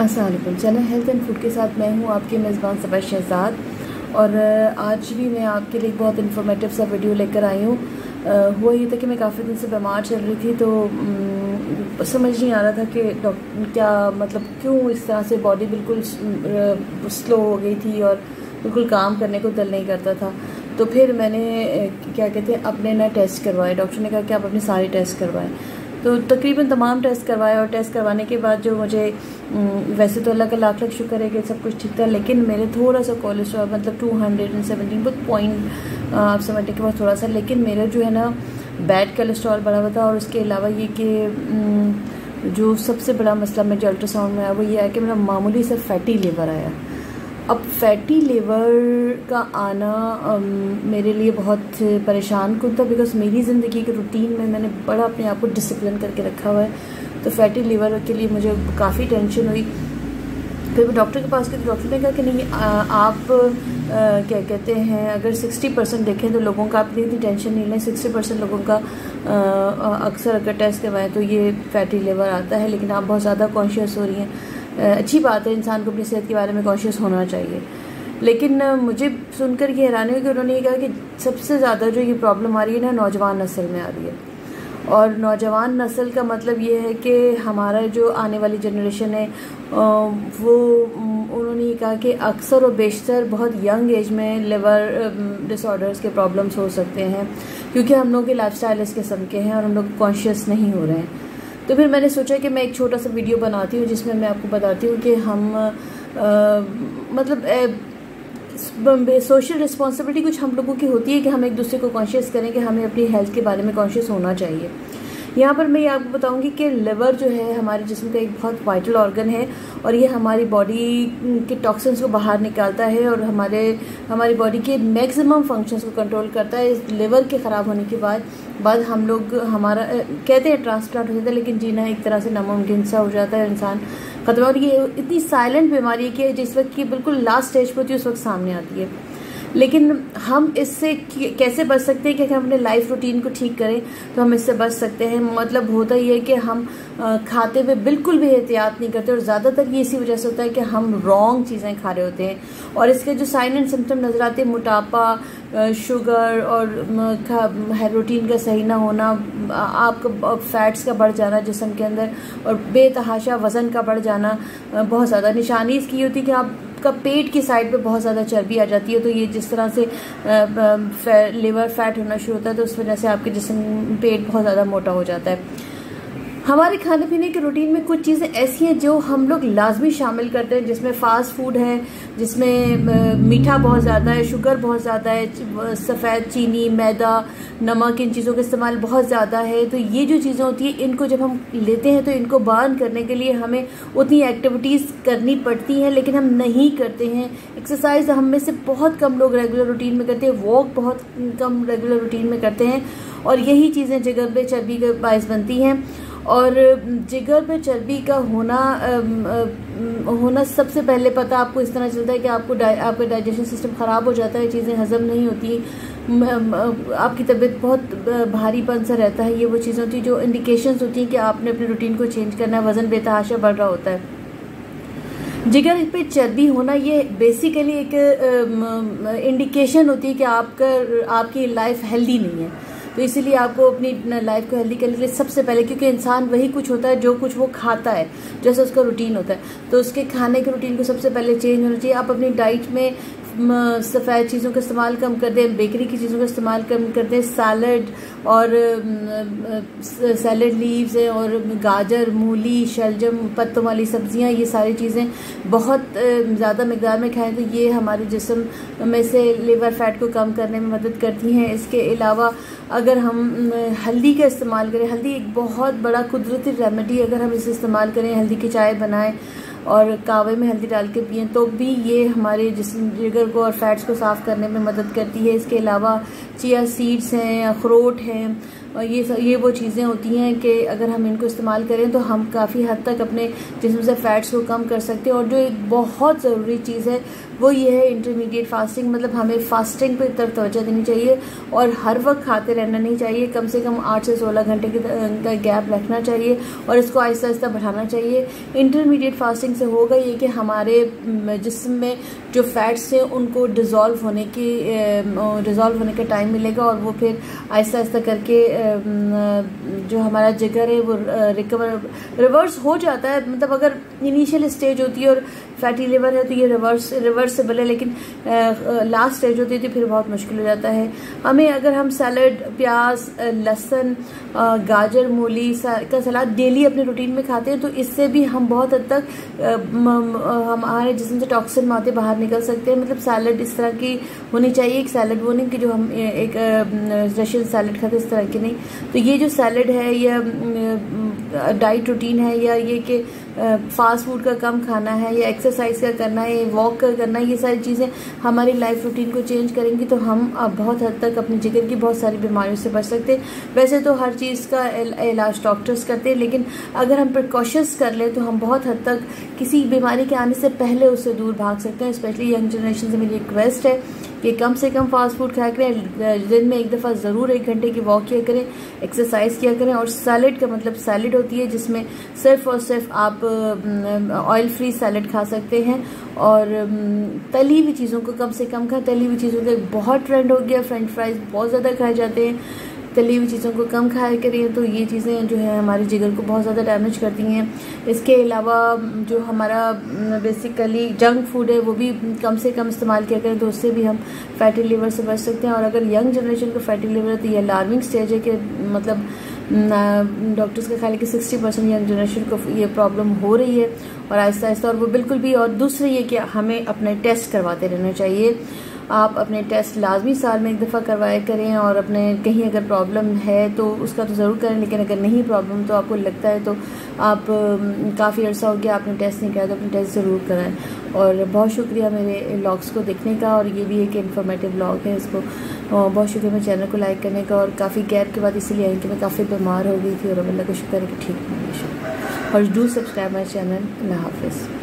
अस्सलाम वालेकुम। Channel health and food के साथ मैं हूँ आपकी मेज़बान सबा शहजाद और आज भी मैं आपके लिए बहुत इन्फॉर्मेटिव सा वीडियो लेकर आई हूँ। हुआ ये था कि मैं काफ़ी दिन से बीमार चल रही थी, तो समझ नहीं आ रहा था कि डॉक्टर क्या मतलब क्यों इस तरह से बॉडी बिल्कुल स्लो हो गई थी और बिल्कुल काम करने को दिल नहीं करता था। तो फिर मैंने क्या कहते हैं अपने ना टेस्ट करवाए। डॉक्टर ने कहा कि आप अपने सारे टेस्ट करवाएं, तो तकरीबन तमाम टेस्ट करवाए और टेस्ट करवाने के बाद जो मुझे वैसे तो अल्लाह का लाख लाख शुक्र है कि सब कुछ ठीक था, लेकिन मेरे थोड़ा सा कोलेस्ट्रॉल मतलब 217 बहुत पॉइंट आप समझने के बाद थोड़ा सा, लेकिन मेरा जो है ना बैड कोलेस्ट्रॉल बढ़ा हुआ था। और उसके अलावा ये कि जो सबसे बड़ा मसला मुझे अल्ट्रासाउंड में आया वो ये है कि मेरा मामूली सा फैटी लीवर आया। अब फैटी लीवर का आना मेरे लिए बहुत परेशान कुन था, बिकॉज मेरी ज़िंदगी के रूटीन में मैंने बड़ा अपने आप को डिसिप्लिन करके रखा हुआ है। तो फैटी लीवर के लिए मुझे काफ़ी टेंशन हुई। फिर मैं डॉक्टर के पास गई तो डॉक्टर ने कहा कि नहीं आप क्या कहते हैं अगर 60% देखें तो लोगों का आप इतनी टेंशन नहीं लें, 60% लोगों का अक्सर अगर टेस्ट करवाएं तो ये फैटी लीवर आता है, लेकिन आप बहुत ज़्यादा कॉन्शियस हो रही हैं। अच्छी बात है, इंसान को अपनी सेहत के बारे में कॉन्शियस होना चाहिए। लेकिन मुझे सुनकर ये हैरानी हुई कि उन्होंने ये कहा कि सबसे ज़्यादा जो ये प्रॉब्लम आ रही है ना नौजवान नस्ल में आ रही है। और नौजवान नस्ल का मतलब ये है कि हमारा जो आने वाली जनरेशन है वो उन्होंने ये कहा कि अक्सर और बेशतर बहुत यंग एज में लिवर डिसऑर्डर्स के प्रॉब्लम्स हो सकते हैं, क्योंकि हम लोग के लाइफस्टाइल इस किस्म के हैं और हम लोग कॉन्शियस नहीं हो रहे हैं। तो फिर मैंने सोचा कि मैं एक छोटा सा वीडियो बनाती हूँ जिसमें मैं आपको बताती हूँ कि हम मतलब सोशल रिस्पॉन्सिबिलिटी कुछ हम लोगों की होती है कि हम एक दूसरे को कॉन्शियस करें कि हमें अपनी हेल्थ के बारे में कॉन्शियस होना चाहिए। यहाँ पर मैं ये आपको बताऊंगी कि लिवर जो है हमारे जिस्म का एक बहुत वाइटल ऑर्गन है और ये हमारी बॉडी के टॉक्सिन्स को बाहर निकालता है और हमारी बॉडी के मैक्सिमम फंक्शंस को कंट्रोल करता है। इस लिवर के ख़राब होने के बाद हम लोग हमारा कहते हैं ट्रांसप्लांट हो जाता है, लेकिन जीना एक तरह से नामुमकिन सा हो जाता है, इंसान ख़त्म। और ये इतनी साइलेंट बीमारी है कि जिस वक्त की बिल्कुल लास्ट स्टेज पर होती है उस वक्त सामने आती है। लेकिन हम इससे कैसे बच सकते हैं कि अगर हम अपने लाइफ रूटीन को ठीक करें तो हम इससे बच सकते हैं। मतलब होता ही है कि हम खाते हुए बिल्कुल भी एहतियात नहीं करते और ज़्यादातर ये इसी वजह से होता है कि हम रॉन्ग चीज़ें खा रहे होते हैं। और इसके जो साइन एंड सिम्टम नज़र आते हैं मोटापा, शुगर और रूटीन का सही ना होना, आपका फैट्स का बढ़ जाना जिस्म के अंदर और बेतहाशा वज़न का बढ़ जाना, बहुत ज़्यादा निशानी इसकी होती है कि आपका पेट की साइड पे बहुत ज़्यादा चर्बी आ जाती है। तो ये जिस तरह से लिवर फैट होना शुरू होता है तो उस वजह से आपके जिस्म पेट बहुत ज़्यादा मोटा हो जाता है। हमारे खाने पीने के रूटीन में कुछ चीज़ें ऐसी हैं जो हम लोग लाजमी शामिल करते हैं, जिसमें फ़ास्ट फूड है, जिसमें मीठा बहुत ज़्यादा है, शुगर बहुत ज़्यादा है, सफ़ेद चीनी, मैदा, नमक, इन चीज़ों का इस्तेमाल बहुत ज़्यादा है। तो ये जो चीज़ें होती हैं इनको जब हम लेते हैं तो इनको बर्न करने के लिए हमें उतनी एक्टिविटीज़ करनी पड़ती हैं, लेकिन हम नहीं करते हैं। एक्सरसाइज हम में से बहुत कम लोग रेगुलर रूटीन में करते हैं, वॉक बहुत कम रेगुलर रूटीन में करते हैं, और यही चीज़ें जिगर पे चर्बी का बायस बनती हैं। और जिगर पे चर्बी का होना सबसे पहले पता आपको इस तरह चलता है कि आपका डाइजेशन सिस्टम ख़राब हो जाता है, चीज़ें हज़म नहीं होती, आपकी तबीयत बहुत भारीपन सा रहता है। ये वो चीज़ें होती हैं जो इंडिकेशंस होती हैं कि आपने अपने रूटीन को चेंज करना है, वज़न बेतहाशा बढ़ रहा होता है। जिगर पे चर्बी होना ये बेसिकली एक इंडिकेशन होती है कि आपकी लाइफ हेल्दी नहीं है। तो इसीलिए आपको अपनी लाइफ को हेल्दी करने के लिए सबसे पहले, क्योंकि इंसान वही कुछ होता है जो कुछ वो खाता है, जैसे उसका रूटीन होता है, तो उसके खाने के रूटीन को सबसे पहले चेंज होना चाहिए। आप अपनी डाइट में सफ़ेद चीज़ों का इस्तेमाल कम कर दें, बेकरी की चीज़ों का इस्तेमाल कम कर दें, सैलड और सैलड लीव्स है और गाजर, मूली, शलजम, पत्तों वाली सब्जियां, ये सारी चीज़ें बहुत ज़्यादा मिकदार में खाएं तो ये हमारे जिस्म में से लिवर फैट को कम करने में मदद करती हैं। इसके अलावा अगर हम हल्दी का इस्तेमाल करें, हल्दी एक बहुत बड़ा कुदरती रेमेडी, अगर हम इसे इस्तेमाल करें, हल्दी की चाय बनाएं और कावे में हल्दी डाल के पिएँ तो भी ये हमारे जिगर को और फैट्स को साफ़ करने में मदद करती है। इसके अलावा चिया सीड्स हैं, अखरोट हैं, ये वो चीज़ें होती हैं कि अगर हम इनको इस्तेमाल करें तो हम काफ़ी हद तक अपने जिस्म से फ़ैट्स को कम कर सकते हैं। और जो एक बहुत ज़रूरी चीज़ है वो ये है इंटरमीडिएट फास्टिंग, मतलब हमें फास्टिंग पर तरफ तवज्जो देनी चाहिए और हर वक्त खाते रहना नहीं चाहिए। कम से कम 8 से 16 घंटे का गैप रखना चाहिए और इसको आहिस्ता आहिस्ता बढ़ाना चाहिए। इंटरमीडिएट फास्टिंग से होगा ये कि हमारे जिस्म में जो फ़ैट्स हैं उनको डिज़ोल्व होने का टाइम मिलेगा और वो फिर आहिस्ता आहिस्ता करके जो हमारा जिगर है वो रिवर्स हो जाता है। मतलब अगर इनिशियल स्टेज होती है और फैटी लिवर है तो ये रिवर्सिबल है, लेकिन लास्ट स्टेज होती है तो फिर बहुत मुश्किल हो जाता है। हमें अगर हम सैलड, प्याज, लहसुन, गाजर, मूली का सलाद डेली अपने रूटीन में खाते हैं तो इससे भी हम बहुत हद तक हमारे जिस्म से टॉक्सिन माते बाहर निकल सकते हैं। मतलब सैलड इस तरह की होनी चाहिए, एक सैलड वो नहीं कि जो हम एक रशियन सैलड खाते इस तरह की नहीं। तो ये जो सैलड है या डाइट रूटीन है या ये कि फास्ट फूड का कम खाना है या एक्सरसाइज का करना है, वॉक का करना है, ये सारी चीज़ें हमारी लाइफ रूटीन को चेंज करेंगी तो हम अब बहुत हद तक अपने जिगर की बहुत सारी बीमारियों से बच सकते हैं। वैसे तो हर चीज़ का इलाज डॉक्टर्स करते हैं, लेकिन अगर हम प्रिकॉशंस कर लें तो हम बहुत हद तक किसी बीमारी के आने से पहले उससे दूर भाग सकते हैं। स्पेशली यंग जनरेशन से मेरी रिक्वेस्ट है कि कम से कम फास्ट फूड खाया करें, दिन में एक दफ़ा ज़रूर 1 घंटे की वॉक किया करें, एक्सरसाइज किया करें। और सैलड का मतलब सैलड होती है जिसमें सिर्फ और सिर्फ आप ऑयल फ्री सैलड खा सकते हैं और तली हुई चीज़ों को कम से कम खाएं। तली हुई चीज़ों का बहुत ट्रेंड हो गया, फ्रेंच फ्राइज बहुत ज़्यादा खाए जाते हैं, तली हुई चीज़ों को कम खाया करिए तो ये चीज़ें जो है हमारे जिगर को बहुत ज़्यादा डैमेज करती हैं। इसके अलावा जो हमारा बेसिकली जंक फूड है वो भी कम से कम इस्तेमाल किया करें तो उससे भी हम फैटी लिवर से बच सकते हैं। और अगर यंग जनरेशन को फैटी लिवर है तो ये अलार्मिंग स्टेज है कि मतलब डॉक्टर्स का ख्याल है कि 60% यंग जनरेशन को ये प्रॉब्लम हो रही है और आहिस्ता आहिस्ता। और वो बिल्कुल भी, और दूसरी ये कि हमें अपने टेस्ट करवाते रहना चाहिए। आप अपने टेस्ट लाजमी साल में 1 दफ़ा करवाया करें और अपने कहीं अगर प्रॉब्लम है तो उसका तो ज़रूर करें, लेकिन अगर नहीं प्रॉब्लम तो आपको लगता है तो आप काफ़ी अर्सा हो गया आपने टेस्ट नहीं कराया तो अपने टेस्ट ज़रूर कराएं। और बहुत शुक्रिया मेरे व्लॉग्स को देखने का, और ये भी एक इन्फॉर्मेटिव व्लॉग है, इसको बहुत शुक्रिया मेरे चैनल को लाइक करने का। और काफ़ी गैप के बाद इसीलिए आई कि मैं काफ़ी बीमार हो गई थी और अब अल्लाह का शुक्र है कि ठीक हूँ और डू सब्सक्राइब माई चैनल। अल्लाह हाफिज़।